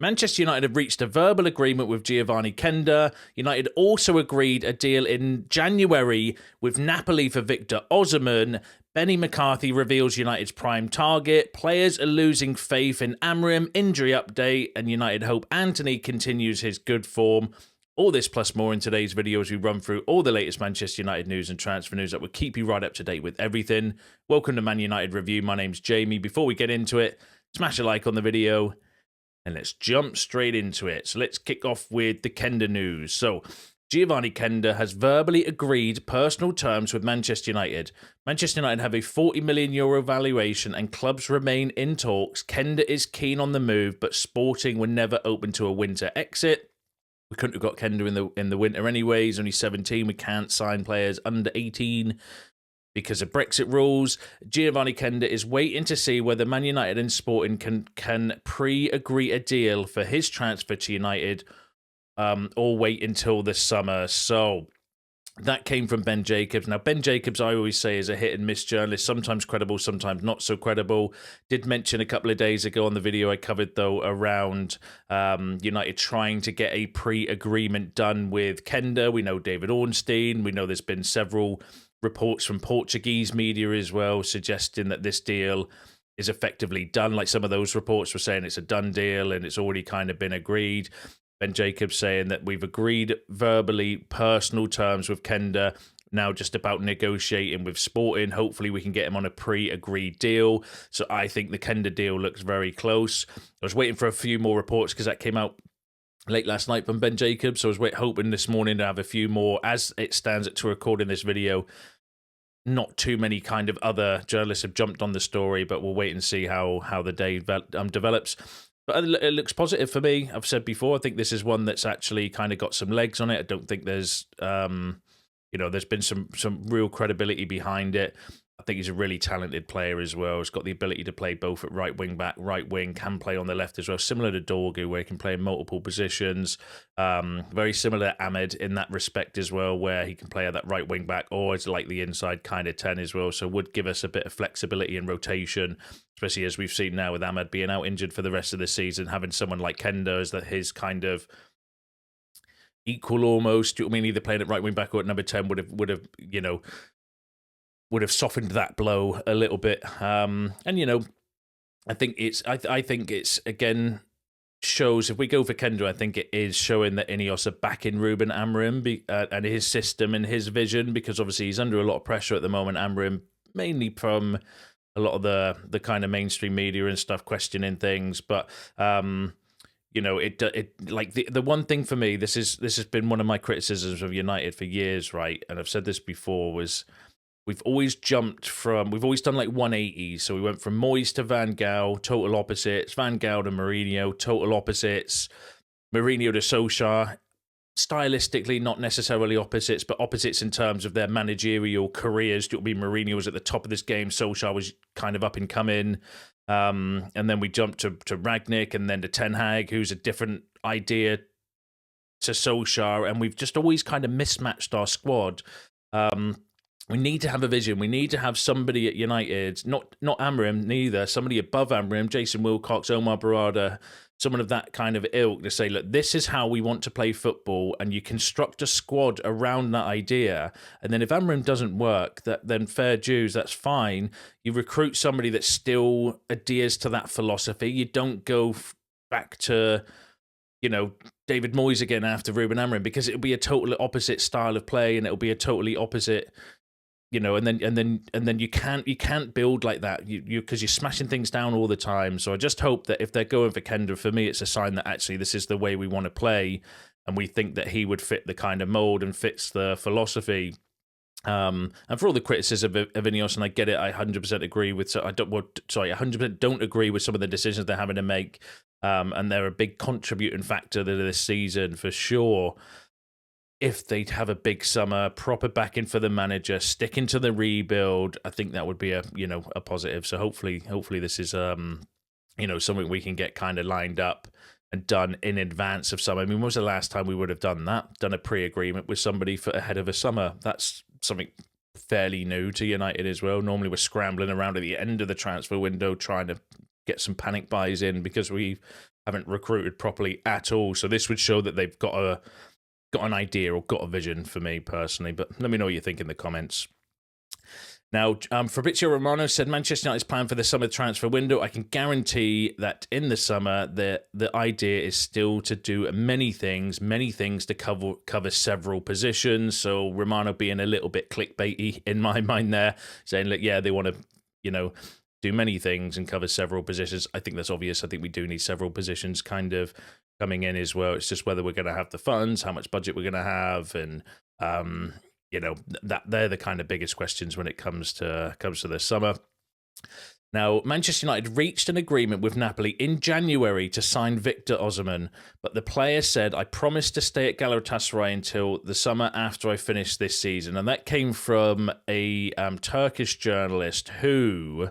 Manchester United have reached a verbal agreement with Geovany Quenda. United also agreed a deal in January with Napoli for Victor Osimhen. Benny McCarthy reveals United's prime target. Players are losing faith in Amorim. Injury update. And United hope Antony continues his good form. All this plus more in today's video as we run through all the latest Manchester United news and transfer news that will keep you right up to date with everything. Welcome to Man United Review. My name's Jamie. Before we get into it, smash a like on the video. And let's jump straight into it. So let's kick off with the Quenda news. So Geovany Quenda has verbally agreed personal terms with Manchester United. Manchester United have a €40 million valuation and clubs remain in talks. Quenda is keen on the move, but Sporting were never open to a winter exit. We couldn't have got Quenda in the winter anyway. He's only 17. We can't sign players under 18. Because of Brexit rules. Geovany Quenda is waiting to see whether Man United and Sporting can pre-agree a deal for his transfer to United or wait until the summer. So that came from Ben Jacobs. Now, Ben Jacobs, I always say, is a hit-and-miss journalist, sometimes credible, sometimes not so credible. Did mention a couple of days ago on the video I covered, though, around United trying to get a pre-agreement done with Quenda. We know David Ornstein. We know there's been several reports from Portuguese media as well suggesting that this deal is effectively done. Like some of those reports were saying it's a done deal and it's already kind of been agreed. Ben Jacobs saying that we've agreed verbally personal terms with Quenda, now just about negotiating with Sporting. Hopefully we can get him on a pre-agreed deal. So I think the Quenda deal looks very close. I was waiting for a few more reports because that came out late last night from Ben Jacobs. So I was hoping this morning to have a few more. As it stands to recording this video, not too many kind of other journalists have jumped on the story, but we'll wait and see how the day develops. But it looks positive for me. I've said before, I think this is one that's actually kind of got some legs on it. I don't think there's, there's been some real credibility behind it. I think he's a really talented player as well. He's got the ability to play both at right wing back, right wing, can play on the left as well, similar to Dorgu, where he can play in multiple positions. Very similar to Ahmed in that respect as well, where he can play at that right wing back or it's like the inside kind of 10 as well. So would give us a bit of flexibility and rotation, especially as we've seen now with Ahmed being out injured for the rest of the season, having someone like Quenda as that his kind of equal almost. I mean, either playing at right wing back or at number 10 would have softened that blow a little bit. I think it's again shows, if we go for Quenda, I think it is showing that INEOS are backing Ruben Amorim and his system and his vision, because obviously he's under a lot of pressure at the moment, Amorim, mainly from a lot of the kind of mainstream media and stuff questioning things. But the one thing for me, this has been one of my criticisms of United for years, right? And I've said this before, was we've always done like 180s. So we went from Moyes to Van Gaal, total opposites. Van Gaal to Mourinho, total opposites. Mourinho to Solskjaer, stylistically not necessarily opposites, but opposites in terms of their managerial careers. It'll be Mourinho was at the top of this game. Solskjaer was kind of up and coming. And then we jumped to Rangnick and then to Ten Hag, who's a different idea to Solskjaer. And we've just always kind of mismatched our squad. We need to have a vision. We need to have somebody at United, not Amorim, neither, somebody above Amorim, Jason Wilcox, Omar Barada, someone of that kind of ilk to say, look, this is how we want to play football, and you construct a squad around that idea. And then if Amorim doesn't work, then fair dues, that's fine. You recruit somebody that still adheres to that philosophy. You don't go back to, David Moyes again after Ruben Amorim, because it'll be a totally opposite style of play and it'll be a totally opposite, and then you can't build like that because you're smashing things down all the time. So I just hope that if they're going for Quenda, for me, it's a sign that actually this is the way we want to play, and we think that he would fit the kind of mold and fits the philosophy. And for all the criticism of INEOS, and I get it, I 100% agree with. So I 100% don't agree with some of the decisions they're having to make, and they're a big contributing factor to this season for sure. If they'd have a big summer, proper backing for the manager, sticking to the rebuild, I think that would be a positive. So hopefully this is something we can get kind of lined up and done in advance of summer. I mean, when was the last time we would have done that? Done a pre-agreement with somebody for ahead of a summer? That's something fairly new to United as well. Normally we're scrambling around at the end of the transfer window trying to get some panic buys in because we've haven't recruited properly at all. So this would show that they've got an idea or got a vision for me personally. But let me know what you think in the comments. Now, Fabrizio Romano said Manchester United's plan for the summer transfer window. I can guarantee that in the summer, the idea is still to do many things to cover several positions. So Romano being a little bit clickbaity in my mind there, saying, look, yeah, they want to, do many things and cover several positions. I think that's obvious. I think we do need several positions kind of coming in as well. It's just whether we're going to have the funds, how much budget we're going to have, and that they're the kind of biggest questions when it comes to the summer. Now, Manchester United reached an agreement with Napoli in January to sign Victor Osimhen, but the player said, I promised to stay at Galatasaray until the summer after I finish this season. And that came from a Turkish journalist who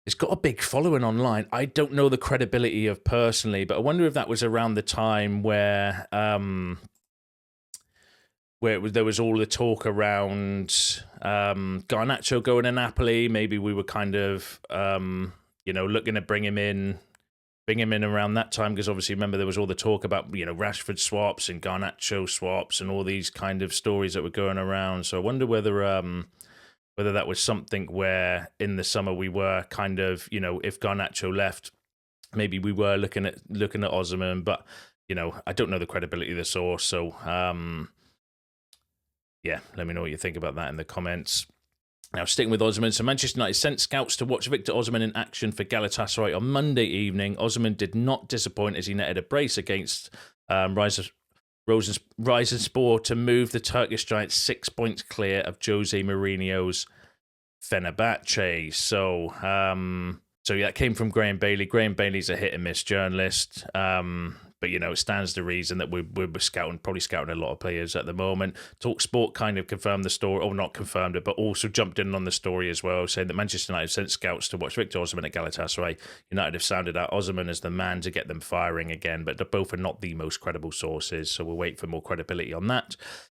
has got a big following online. I don't know the credibility of personally, but I wonder if that was around the time where there was all the talk around Garnacho going to Napoli. Maybe we were kind of, looking to bring him in around that time, because obviously, remember, there was all the talk about, Rashford swaps and Garnacho swaps and all these kind of stories that were going around. So I wonder whether that was something where in the summer we were kind of, if Garnacho left, maybe we were looking at Osimhen, but, I don't know the credibility of the source. So, yeah, let me know what you think about that in the comments. Now, sticking with Osimhen, so Manchester United sent scouts to watch Victor Osimhen in action for Galatasaray on Monday evening. Osimhen did not disappoint as he netted a brace against Rizerspoor to move the Turkish Giants 6 points clear of Jose Mourinho's Fenerbahce. So yeah, it came from Graham Bailey. Graham Bailey's a hit-and-miss journalist. But, it stands to reason that we're probably scouting a lot of players at the moment. TalkSport kind of confirmed the story, or not confirmed it, but also jumped in on the story as well, saying that Manchester United sent scouts to watch Victor Osimhen at Galatasaray. United have sounded out Osimhen as the man to get them firing again, but both are not the most credible sources, so we'll wait for more credibility on that.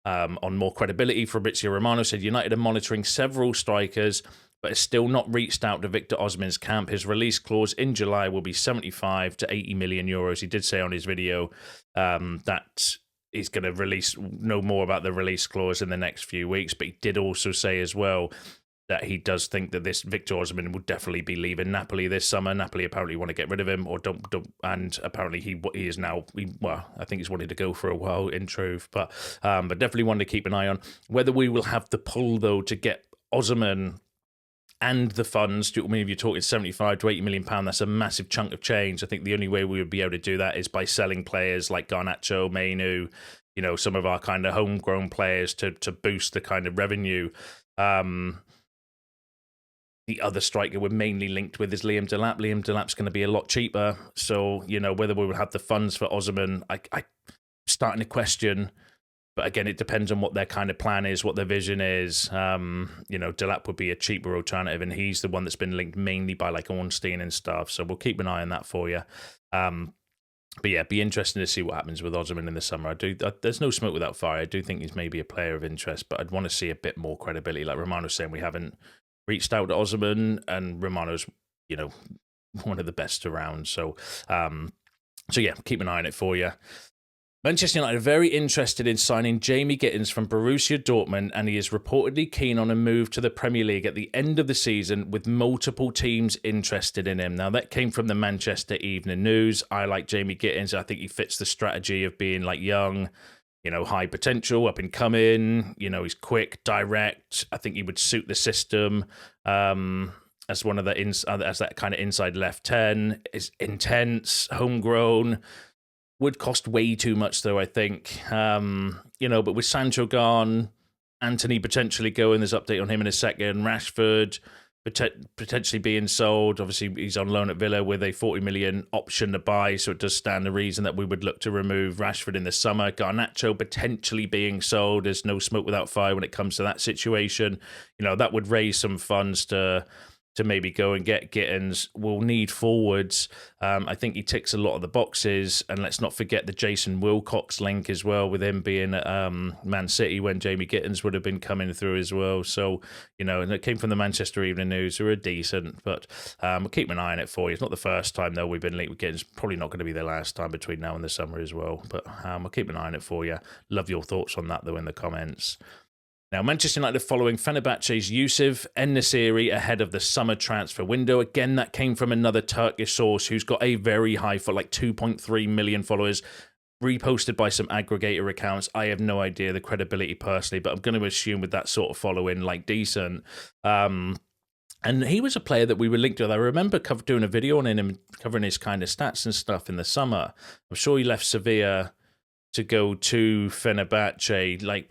On more credibility, Fabrizio Romano said United are monitoring several strikers, but has still not reached out to Victor Osimhen's camp. His release clause in July will be 75 to 80 million euros. He did say on his video that he's going to know more about the release clause in the next few weeks, but he did also say as well that he does think that this Victor Osimhen will definitely be leaving Napoli this summer. Napoli apparently want to get rid of him, or don't, and apparently he is now. I think he's wanted to go for a while in truth, but definitely one to keep an eye on. Whether we will have the pull though to get Osimhen and the funds, I mean, if you're talking 75 to 80 million pounds, that's a massive chunk of change. I think the only way we would be able to do that is by selling players like Garnacho, Mainoo, some of our kind of homegrown players to boost the kind of revenue. The other striker we're mainly linked with is Liam Delap. Liam Delap's going to be a lot cheaper. So, whether we would have the funds for Osimhen, I'm starting to question. But again, it depends on what their kind of plan is, what their vision is. Delap would be a cheaper alternative, and he's the one that's been linked mainly by like Ornstein and stuff. So we'll keep an eye on that for you. But yeah, be interesting to see what happens with Osimhen in the summer. There's no smoke without fire. I do think he's maybe a player of interest, but I'd want to see a bit more credibility. Like Romano's saying, we haven't reached out to Osimhen, and Romano's, one of the best around. So yeah, keep an eye on it for you. Manchester United are very interested in signing Bynoe-Gittens from Borussia Dortmund, and he is reportedly keen on a move to the Premier League at the end of the season, with multiple teams interested in him. Now, that came from the Manchester Evening News. I like Bynoe-Gittens. I think he fits the strategy of being like young, high potential, up and coming. He's quick, direct. I think he would suit the system. As one of the as that kind of inside left 10, is intense, homegrown. Would cost way too much, though, I think. But with Sancho gone, Antony potentially going, there's update on him in a second. Rashford potentially being sold. Obviously, he's on loan at Villa with a 40 million option to buy, so it does stand to reason that we would look to remove Rashford in the summer. Garnacho potentially being sold. There's no smoke without fire when it comes to that situation. That would raise some funds to to maybe go and get Gittens. We'll need forwards. I think he ticks a lot of the boxes, and let's not forget the Jason Wilcox link as well, with him being at Man City when Jamie Gittens would have been coming through as well. So, you know, and it came from the Manchester Evening News, who are decent, but we'll keep an eye on it for you. It's not the first time, though, we've been linked with Gittens. Probably not going to be the last time between now and the summer as well, but we'll keep an eye on it for you. Love your thoughts on that, though, in the comments. Now, Manchester United following Fenerbahce's Yusuf En-Nesyri ahead of the summer transfer window. Again, that came from another Turkish source who's got a very high, for like 2.3 million followers, reposted by some aggregator accounts. I have no idea the credibility personally, but I'm going to assume with that sort of following, like decent. And he was a player that we were linked with. I remember doing a video on him, covering his kind of stats and stuff in the summer. I'm sure he left Sevilla to go to Fenerbahce, like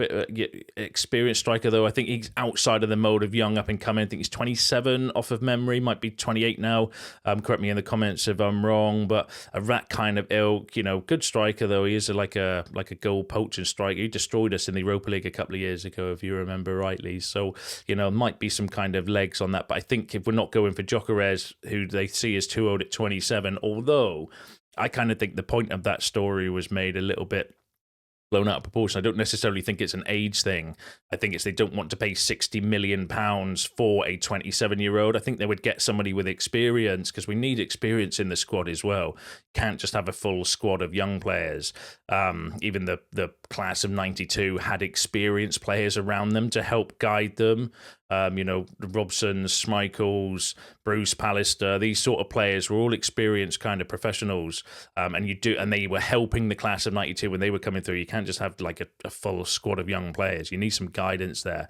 experienced striker though. I think he's outside of the mode of young up and coming. I think he's 27 off of memory, might be 28 now. Correct me in the comments if I'm wrong, but a rat kind of ilk, you know, good striker though. He is like a goal poaching striker. He destroyed us in the Europa League a couple of years ago, if you remember rightly. So, you know, might be some kind of legs on that. But I think if we're not going for Gyökeres, who they see as too old at 27, although I kind of think the point of that story was made a little bit blown out of proportion. I don't necessarily think it's an age thing. I think it's they don't want to pay £60 million for a 27-year-old. I think they would get somebody with experience, because we need experience in the squad as well. Can't just have a full squad of young players. Even the class of 92 had experienced players around them to help guide them. You know, Robsons, Schmeichels, Bruce Pallister, these sort of players were all experienced kind of professionals. And they were helping the class of 92 when they were coming through. You can't just have like a full squad of young players. You need some guidance there.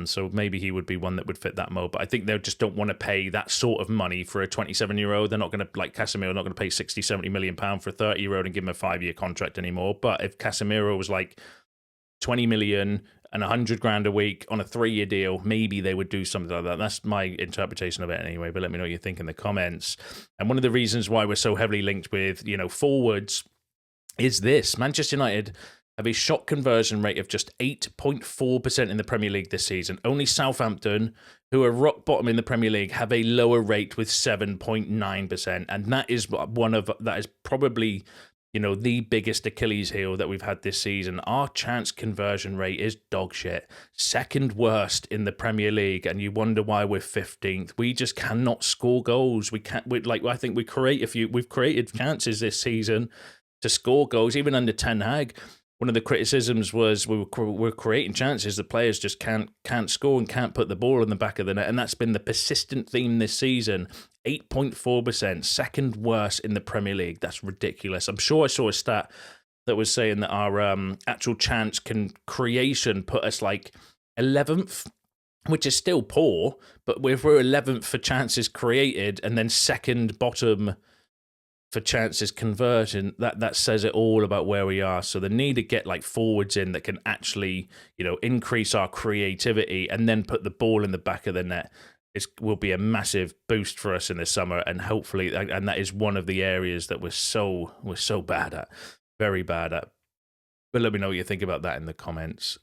So maybe he would be one that would fit that mold. But I think they just don't want to pay that sort of money for a 27-year-old. They're not going to, like Casemiro, not going to pay 60, 70 million pounds for a 30-year-old and give him a 5-year contract anymore. But if Casemiro was like 20 million and 100 grand a week on a 3-year deal, maybe they would do something like that. That's my interpretation of it anyway, but let me know what you think in the comments. And one of the reasons why we're so heavily linked with, you know, forwards is this. Manchester United have a shot conversion rate of just 8.4% in the Premier League this season. Only Southampton, who are rock bottom in the Premier League, have a lower rate with 7.9%. And that is probably, you know, the biggest Achilles heel that we've had this season. Our chance conversion rate is dog shit. Second worst in the Premier League, and you wonder why we're 15th. We just cannot score goals. I think we've created chances this season to score goals, even under Ten Hag. One of the criticisms was we're creating chances. The players just can't score and can't put the ball in the back of the net. And that's been the persistent theme this season. 8.4%, second worst in the Premier League. That's ridiculous. I'm sure I saw a stat that was saying that our actual chance creation put us like 11th, which is still poor. But if we're 11th for chances created and then second bottom for chances conversion, that says it all about where we are. So the need to get like forwards in that can actually, you know, increase our creativity and then put the ball in the back of the net will be a massive boost for us in the summer. And hopefully, and that is one of the areas that we're so bad at, very bad at. But let me know what you think about that in the comments.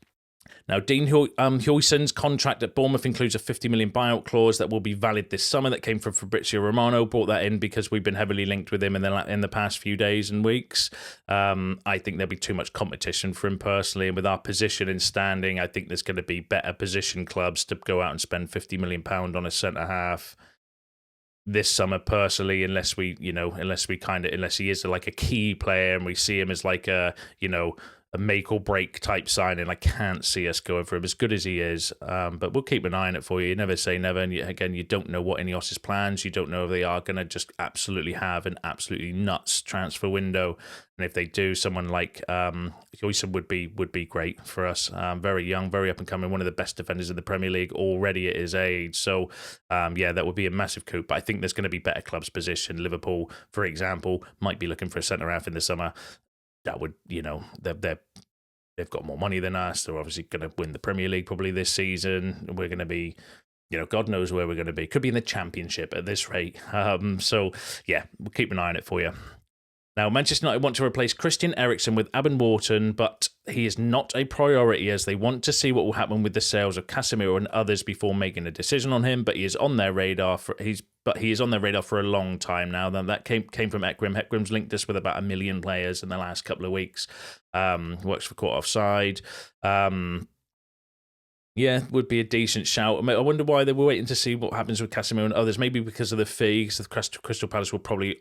Now, Dean Huijsen's contract at Bournemouth includes a 50 million buyout clause that will be valid this summer. That came from Fabrizio Romano. Brought that in because we've been heavily linked with him in the past few days and weeks. I think there'll be too much competition for him personally, and with our position in standing, I think there's going to be better position clubs to go out and spend 50 million pound on a centre half this summer personally, unless he is like a key player and we see him as like a make or break type signing. I can't see us going for him as good as he is, but we'll keep an eye on it for you. You never say never, and you don't know what INEOS' plans. You don't know if they are going to just absolutely have an absolutely nuts transfer window, and if they do, someone like Huijsen would be great for us. Very young, very up and coming, one of the best defenders in the Premier League already at his age. So that would be a massive coup. But I think there's going to be better clubs positioned. Liverpool, for example, might be looking for a centre half in the summer. That would, they've got more money than us. They're obviously going to win the Premier League probably this season. We're going to be, God knows where we're going to be. Could be in the Championship at this rate. We'll keep an eye on it for you. Now, Manchester United want to replace Christian Eriksen with Abin Wharton, but he is not a priority as they want to see what will happen with the sales of Casemiro and others before making a decision on him. But he is on their radar for a long time now. Then that came from Ekrim. Ekrim's linked us with about 1 million players in the last couple of weeks. Works for Caught Offside. Yeah, would be a decent shout. I wonder why they were waiting to see what happens with Casemiro and others. Maybe because of the fee, because the Crystal Palace will probably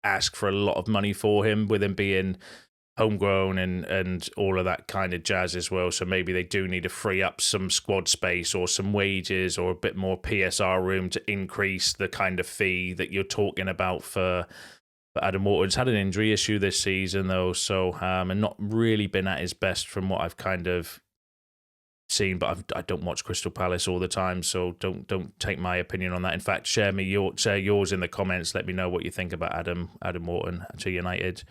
ask for a lot of money for him, with him being homegrown and all of that kind of jazz as well. So maybe they do need to free up some squad space or some wages or a bit more PSR room to increase the kind of fee that you're talking about for Adam Wharton. He's had an injury issue this season though, so and not really been at his best from what I've kind of seen, but I don't watch Crystal Palace all the time, so don't take my opinion on that. In fact, share yours in the comments. Let me know what you think about Adam Wharton to United.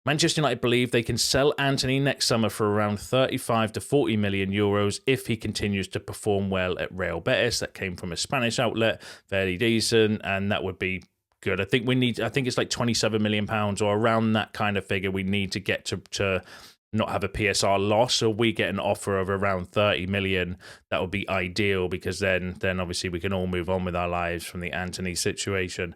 Manchester United believe they can sell Antony next summer for around 35 to 40 million euros if he continues to perform well at Real Betis. That came from a Spanish outlet, fairly decent, and that would be good. I think it's like 27 million pounds or around that kind of figure. We need to get to not have a PSR loss, so we get an offer of around 30 million. That would be ideal, because then obviously we can all move on with our lives from the Antony situation.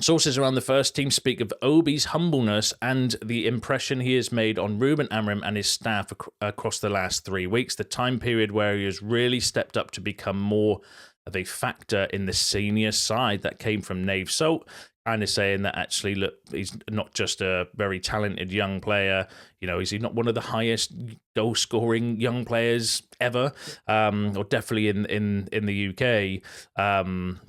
Sources around the first team speak of Obi's humbleness and the impression he has made on Ruben Amorim and his staff across the last 3 weeks, the time period where he has really stepped up to become more of a factor in the senior side. That came from Nave Salt, kind of saying that actually, look, he's not just a very talented young player. You know, is he not one of the highest goal-scoring young players ever, or definitely in the UK?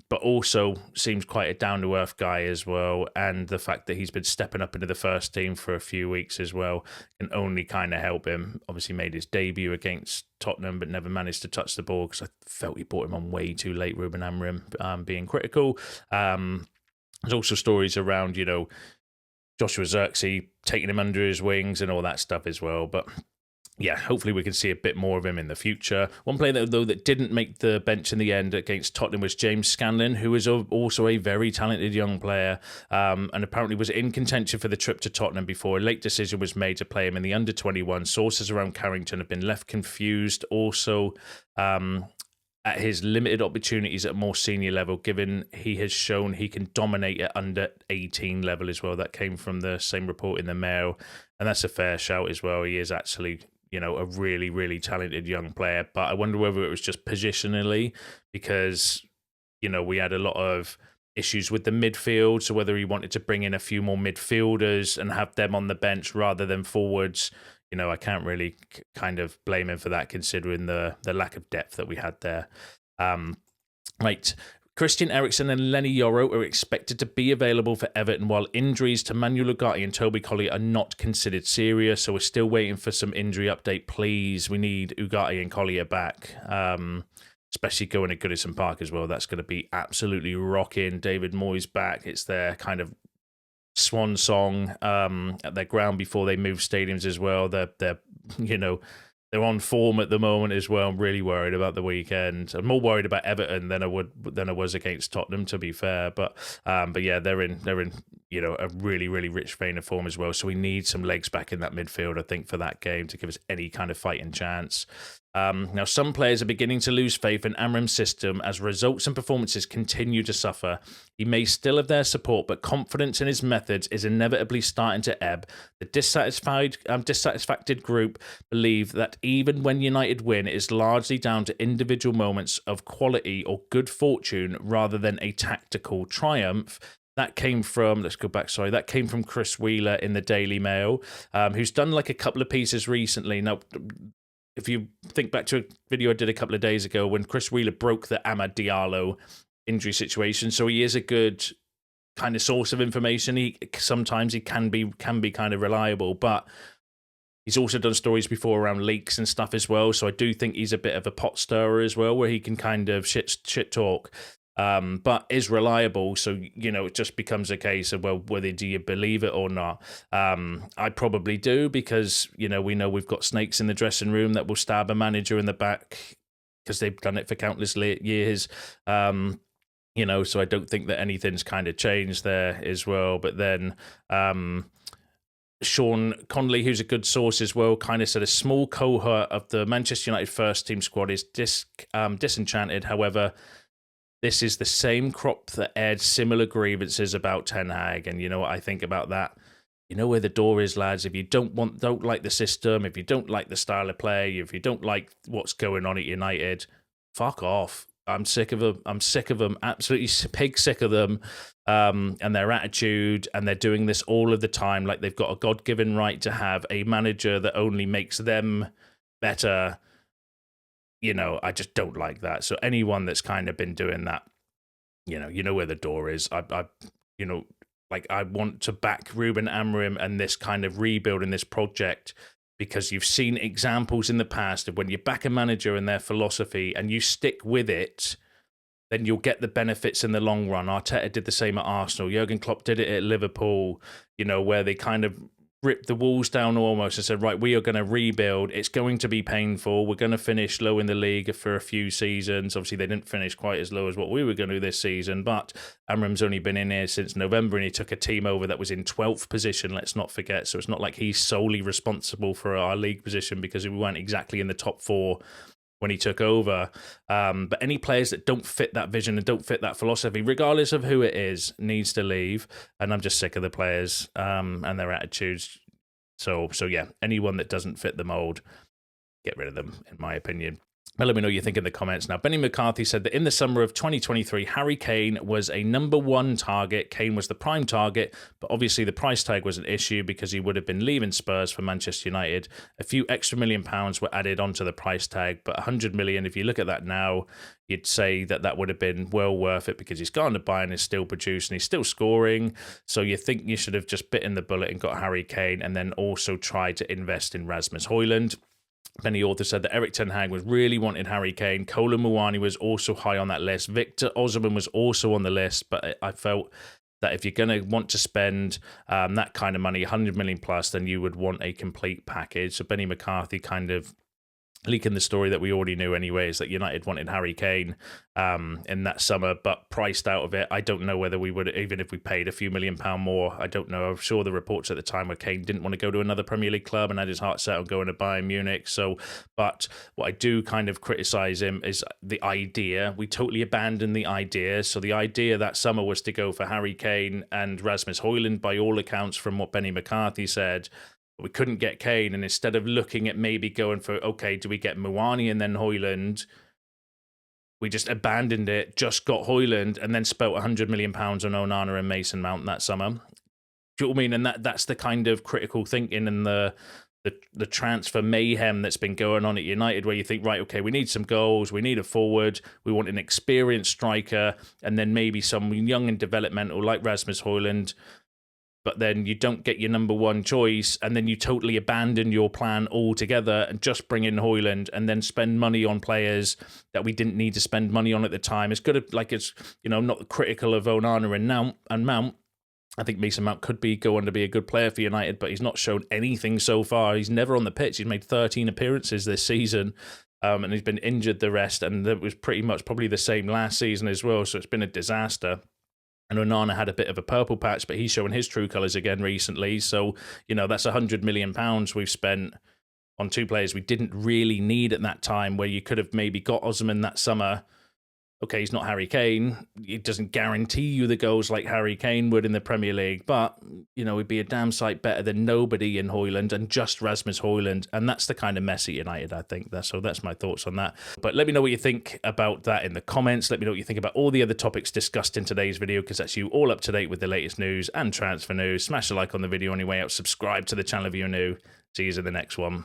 But also seems quite a down-to-earth guy as well. And the fact that he's been stepping up into the first team for a few weeks as well can only kind of help him. Obviously made his debut against Tottenham, but never managed to touch the ball because I felt he brought him on way too late, Ruben Amorim, being critical. There's also stories around, you know, Joshua Zirkzee taking him under his wings and all that stuff as well. But yeah, hopefully we can see a bit more of him in the future. One player that didn't make the bench in the end against Tottenham was James Scanlon, who is also a very talented young player, and apparently was in contention for the trip to Tottenham before a late decision was made to play him in the under-21. Sources around Carrington have been left confused also at his limited opportunities at a more senior level, given he has shown he can dominate at under 18 level as well. That came from the same report in the Mail, and that's a fair shout as well. He is actually, you know, a really, really talented young player, but I wonder whether it was just positionally, because, you know, we had a lot of issues with the midfield, so whether he wanted to bring in a few more midfielders and have them on the bench rather than forwards. You know, I can't really kind of blame him for that, considering the lack of depth that we had there. Right. Christian Eriksen and Lenny Yoro are expected to be available for Everton, while injuries to Manuel Ugarte and Toby Colley are not considered serious. So we're still waiting for some injury update, please. We need Ugarte and Collier back, especially going to Goodison Park as well. That's going to be absolutely rocking. David Moyes back. It's their kind of swan song at their ground before they move stadiums as well. They're you know, they're on form at the moment as well. I'm really worried about the weekend. I'm more worried about Everton than I was against Tottenham, to be fair. But yeah, they're in you know, a really, really rich vein of form as well. So we need some legs back in that midfield, I think, for that game to give us any kind of fighting chance. Now, some players are beginning to lose faith in Amorim's system as results and performances continue to suffer. He may still have their support, but confidence in his methods is inevitably starting to ebb. The dissatisfied group believe that even when United win, it is largely down to individual moments of quality or good fortune rather than a tactical triumph. That came from, that came from Chris Wheeler in the Daily Mail, who's done like a couple of pieces recently. Now, if you think back to a video I did a couple of days ago when Chris Wheeler broke the Amad Diallo injury situation, so he is a good kind of source of information. Sometimes he can be kind of reliable, but he's also done stories before around leaks and stuff as well. So I do think he's a bit of a pot stirrer as well, where he can kind of shit talk. But is reliable, so you know, it just becomes a case of, well, whether do you believe it or not. I probably do, because you know, we know we've got snakes in the dressing room that will stab a manager in the back because they've done it for countless years. you know, so I don't think that anything's kind of changed there as well. But then Sean Conley, who's a good source as well, kind of said a small cohort of the Manchester United first team squad is disenchanted. However, this is the same crop that aired similar grievances about Ten Hag. And you know what I think about that? You know where the door is, lads. If you don't like the system, if you don't like the style of play, if you don't like what's going on at United, fuck off. I'm sick of them. I'm sick of them. Absolutely pig sick of them. And their attitude, and they're doing this all of the time. Like they've got a God-given right to have a manager that only makes them better. You know, I just don't like that. So anyone that's kind of been doing that, you know where the door is. You know, like I want to back Ruben Amorim and this kind of rebuild in this project, because you've seen examples in the past of when you back a manager and their philosophy and you stick with it, then you'll get the benefits in the long run. Arteta did the same at Arsenal. Jurgen Klopp did it at Liverpool, you know, where they kind of ripped the walls down almost and said, right, we are going to rebuild. It's going to be painful. We're going to finish low in the league for a few seasons. Obviously, they didn't finish quite as low as what we were going to do this season, but Amorim's only been in here since November, and he took a team over that was in 12th position, let's not forget. So it's not like he's solely responsible for our league position, because we weren't exactly in the top 4 when he took over. But any players that don't fit that vision and don't fit that philosophy, regardless of who it is, needs to leave. And I'm just sick of the players and their attitudes. So yeah, anyone that doesn't fit the mold, get rid of them, in my opinion. Well, let me know what you think in the comments. Now, Benny McCarthy said that in the summer of 2023, Harry Kane was a #1 target. Kane was the prime target, but obviously the price tag was an issue because he would have been leaving Spurs for Manchester United. A few extra £1 million were added onto the price tag, but 100 million, if you look at that now, you'd say that that would have been well worth it, because he's gone to Bayern, is still producing, he's still scoring. So you think you should have just bitten the bullet and got Harry Kane, and then also tried to invest in Rasmus Højlund. Many authors said that Erik ten Hag was really wanting Harry Kane. Kolo Muani was also high on that list. Victor Osimhen was also on the list, but I felt that if you're going to want to spend that kind of money, 100 million plus, then you would want a complete package. So Benny McCarthy kind of leaking the story that we already knew anyway, is that United wanted Harry Kane in that summer, but priced out of it. I don't know whether we would, even if we paid a few £1 million more, I don't know. I'm sure the reports at the time where Kane didn't want to go to another Premier League club and had his heart set on going to Bayern Munich. So, but what I do kind of criticise him is the idea. We totally abandoned the idea. So the idea that summer was to go for Harry Kane and Rasmus Højlund, by all accounts from what Benny McCarthy said. We couldn't get Kane, and instead of looking at maybe going for, okay, do we get Muani and then Højlund, we just abandoned it, just got Højlund, and then spent £100 million on Onana and Mason Mount that summer. Do you know what I mean? And that's the kind of critical thinking and the transfer mayhem that's been going on at United, where you think, right, okay, we need some goals, we need a forward, we want an experienced striker, and then maybe some young and developmental like Rasmus Højlund. But then you don't get your #1 choice, and then you totally abandon your plan altogether and just bring in Højlund and then spend money on players that we didn't need to spend money on at the time. It's good, like, it's, you know, not critical of Onana and Mount. I think Mason Mount could go on to be a good player for United, but he's not shown anything so far. He's never on the pitch. He's made 13 appearances this season, and he's been injured the rest, and that was pretty much probably the same last season as well, so it's been a disaster. And Onana had a bit of a purple patch, but he's showing his true colours again recently. So, you know, that's £100 million we've spent on 2 players we didn't really need at that time, where you could have maybe got Osimhen that summer. Okay, he's not Harry Kane. It doesn't guarantee you the goals like Harry Kane would in the Premier League, but, you know, he'd be a damn sight better than nobody in Højlund and just Rasmus Højlund. And that's the kind of mess at United, I think. So that's my thoughts on that. But let me know what you think about that in the comments. Let me know what you think about all the other topics discussed in today's video, because that's you all up to date with the latest news and transfer news. Smash a like on the video on your way out. Subscribe to the channel if you're new. See you in the next one.